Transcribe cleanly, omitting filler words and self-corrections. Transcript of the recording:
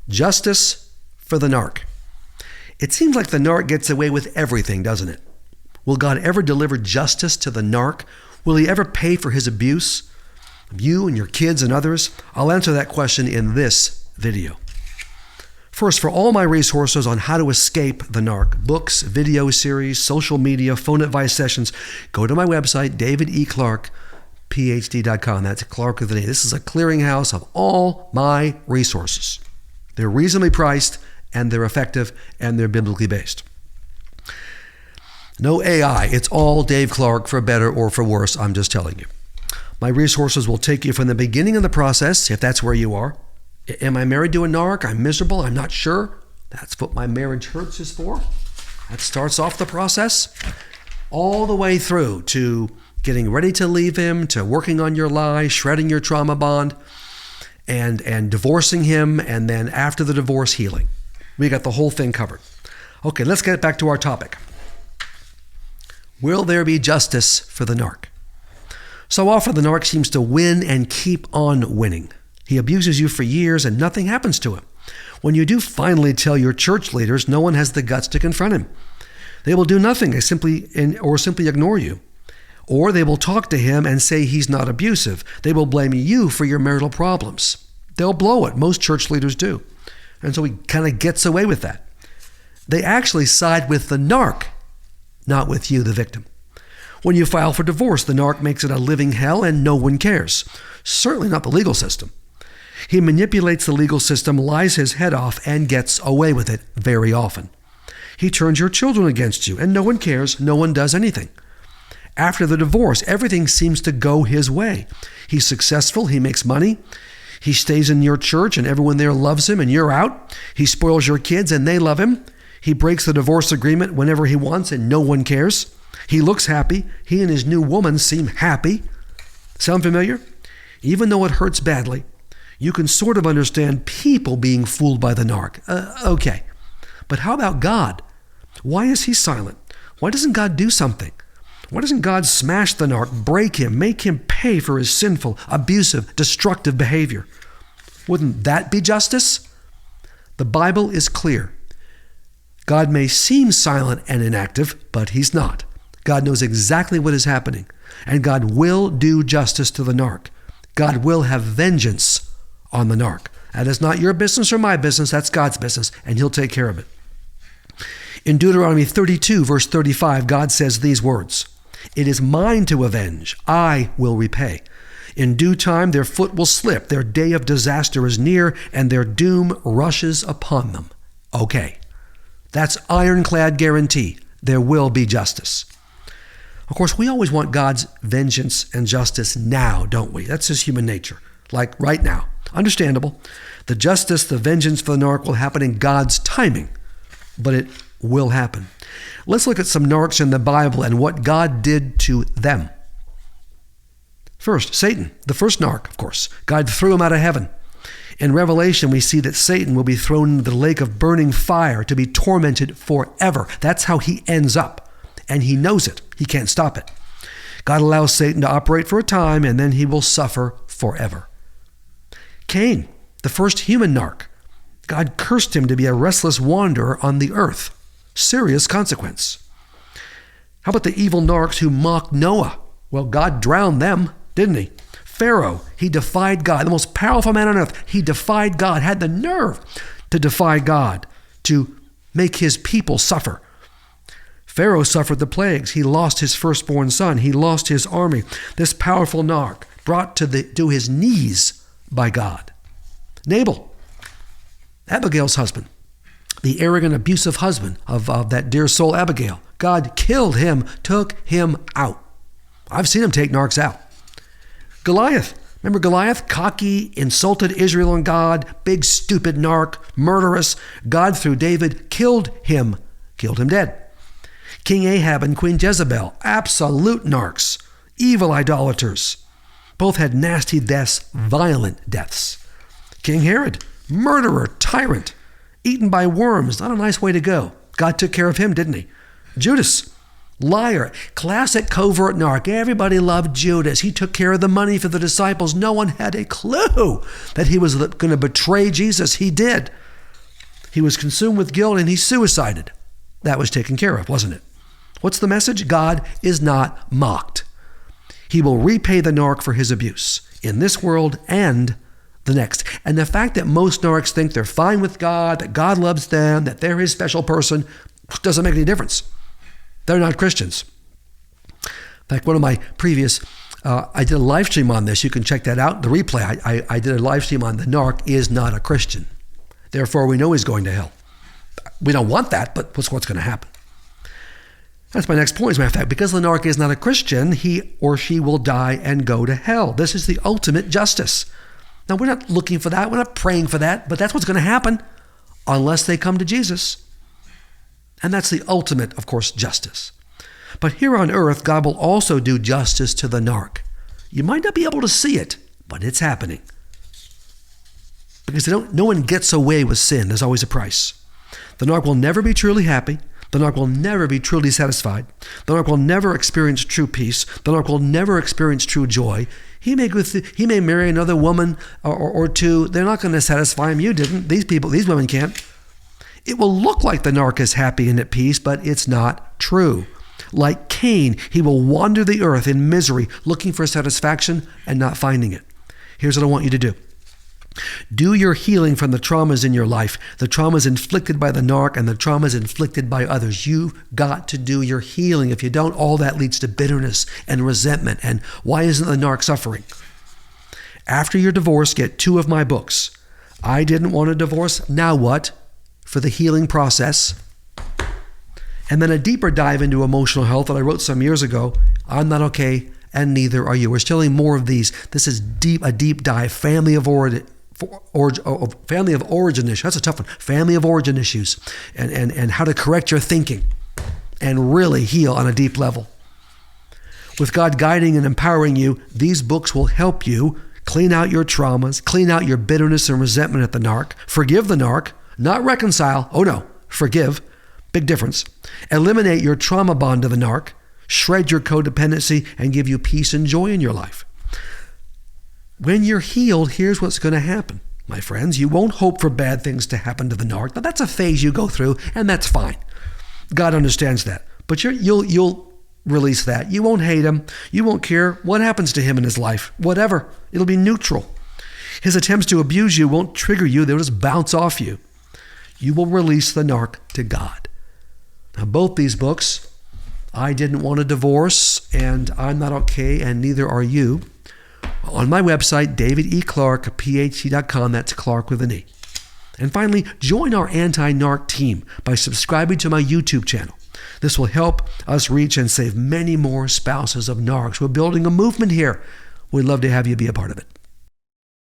Justice for the narc. It seems like the narc gets away with everything, doesn't it? Will God ever deliver justice to the narc? Will he ever pay for his abuse of you and your kids and others? I'll answer that question in this video. First, for all my resources on how to escape the narc, books, video series, social media, phone advice sessions, go to my website, davideclarkephd.com. That's Clarke of the Day. This is a clearinghouse of all my resources. They're reasonably priced, and they're effective, and they're biblically based. No AI. It's all Dave Clarke, for better or for worse. I'm just telling you. My resources will take you from the beginning of the process, if that's where you are. Am I married to a narc? I'm miserable. I'm not sure. That's what my marriage hurts is for. That starts off the process. All the way through to getting ready to leave him, to working on your lie, shredding your trauma bond, and divorcing him, and then after the divorce, healing. We got the whole thing covered. Okay, let's get back to our topic. Will there be justice for the narc? So often the narc seems to win and keep on winning. He abuses you for years and nothing happens to him. When you do finally tell your church leaders, no one has the guts to confront him. They will do nothing or simply ignore you. Or they will talk to him and say he's not abusive. They will blame you for your marital problems. They'll blow it. Most church leaders do. And so he kind of gets away with that. They actually side with the narc, not with you, the victim. When you file for divorce, the narc makes it a living hell and no one cares. Certainly not the legal system. He manipulates the legal system, lies his head off, and gets away with it very often. He turns your children against you, and no one cares, no one does anything. After the divorce, everything seems to go his way. He's successful, he makes money, he stays in your church and everyone there loves him and you're out. He spoils your kids and they love him. He breaks the divorce agreement whenever he wants and no one cares. He looks happy. He and his new woman seem happy. Sound familiar? Even though it hurts badly, you can sort of understand people being fooled by the narc. Okay. But how about God? Why is he silent? Why doesn't God do something? Why doesn't God smash the narc, break him, make him pay for his sinful, abusive, destructive behavior? Wouldn't that be justice? The Bible is clear. God may seem silent and inactive, but he's not. God knows exactly what is happening, and God will do justice to the narc. God will have vengeance on the narc. That is not your business or my business, that's God's business, and he'll take care of it. In Deuteronomy 32, verse 35, God says these words, "It is mine to avenge, I will repay. In due time their foot will slip, their day of disaster is near, and their doom rushes upon them." Okay, that's ironclad guarantee. There will be justice. Of course, we always want God's vengeance and justice now, don't we? That's just human nature, like right now. Understandable. The justice, the vengeance for the narc will happen in God's timing, but it will happen. Let's look at some narcs in the Bible and what God did to them. First, Satan, the first narc, of course. God threw him out of heaven. In Revelation, we see that Satan will be thrown into the lake of burning fire to be tormented forever. That's how he ends up. And he knows it. He can't stop it. God allows Satan to operate for a time, and then he will suffer forever. Cain, the first human narc. God cursed him to be a restless wanderer on the earth. Serious consequence. How about the evil narcs who mocked Noah? Well, God drowned them, didn't he? Pharaoh, he defied God, the most powerful man on earth. He defied God, had the nerve to defy God, to make his people suffer. Pharaoh suffered the plagues. He lost his firstborn son. He lost his army. This powerful narc brought to his knees by God. Nabal, Abigail's husband, the arrogant, abusive husband of that dear soul Abigail. God killed him, took him out. I've seen him take narcs out. Goliath, remember Goliath? Cocky, insulted Israel and God, big stupid narc, murderous. God through David killed him dead. King Ahab and Queen Jezebel, absolute narcs, evil idolaters. Both had nasty deaths, violent deaths. King Herod, murderer, tyrant, eaten by worms, not a nice way to go. God took care of him, didn't he? Judas, liar, classic covert narc. Everybody loved Judas. He took care of the money for the disciples. No one had a clue that he was going to betray Jesus. He did. He was consumed with guilt and he suicided. That was taken care of, wasn't it? What's the message? God is not mocked. He will repay the narc for his abuse in this world and the next. And the fact that most narcs think they're fine with God, that God loves them, that they're his special person, doesn't make any difference. They're not Christians. In fact, one of my previous, I did a live stream on this. You can check that out. The replay, I did a live stream on the narc is not a Christian. Therefore, we know he's going to hell. We don't want that, but what's going to happen? That's my next point, as a matter of fact. Because the narc is not a Christian, he or she will die and go to hell. This is the ultimate justice. Now, we're not looking for that. We're not praying for that, but that's what's going to happen unless they come to Jesus. And that's the ultimate, of course, justice. But here on earth, God will also do justice to the narc. You might not be able to see it, but it's happening. Because no one gets away with sin. There's always a price. The narc will never be truly happy. The narc will never be truly satisfied. The narc will never experience true peace. The narc will never experience true joy. He may marry another woman or two. They're not going to satisfy him. You didn't. These women can't. It will look like the narc is happy and at peace, but it's not true. Like Cain, he will wander the earth in misery, looking for satisfaction and not finding it. Here's what I want you to do. Do your healing from the traumas in your life, the traumas inflicted by the narc and the traumas inflicted by others. You've got to do your healing. If you don't, all that leads to bitterness and resentment. And why isn't the narc suffering? After your divorce, get 2 of my books. I Didn't Want a Divorce, Now What? For the healing process. And then a deeper dive into emotional health that I wrote some years ago. I'm Not Okay, and Neither Are You. We're still in more of these. This is a deep dive, family of origin issues. That's a tough one. Family of origin issues and how to correct your thinking and really heal on a deep level. With God guiding and empowering you, these books will help you clean out your traumas, clean out your bitterness and resentment at the narc, forgive the narc, not reconcile. Oh no, forgive. Big difference. Eliminate your trauma bond to the narc, shred your codependency, and give you peace and joy in your life. When you're healed, here's what's going to happen, my friends. You won't hope for bad things to happen to the narc. Now, that's a phase you go through, and that's fine. God understands that. But you'll release that. You won't hate him. You won't care what happens to him in his life. Whatever. It'll be neutral. His attempts to abuse you won't trigger you. They'll just bounce off you. You will release the narc to God. Now, both these books, I Didn't Want a Divorce and I'm Not Okay, and Neither Are You, on my website, davideclarke.com. That's Clarke with an E. And finally, join our anti-narc team by subscribing to my YouTube channel. This will help us reach and save many more spouses of narcs. We're building a movement here. We'd love to have you be a part of it.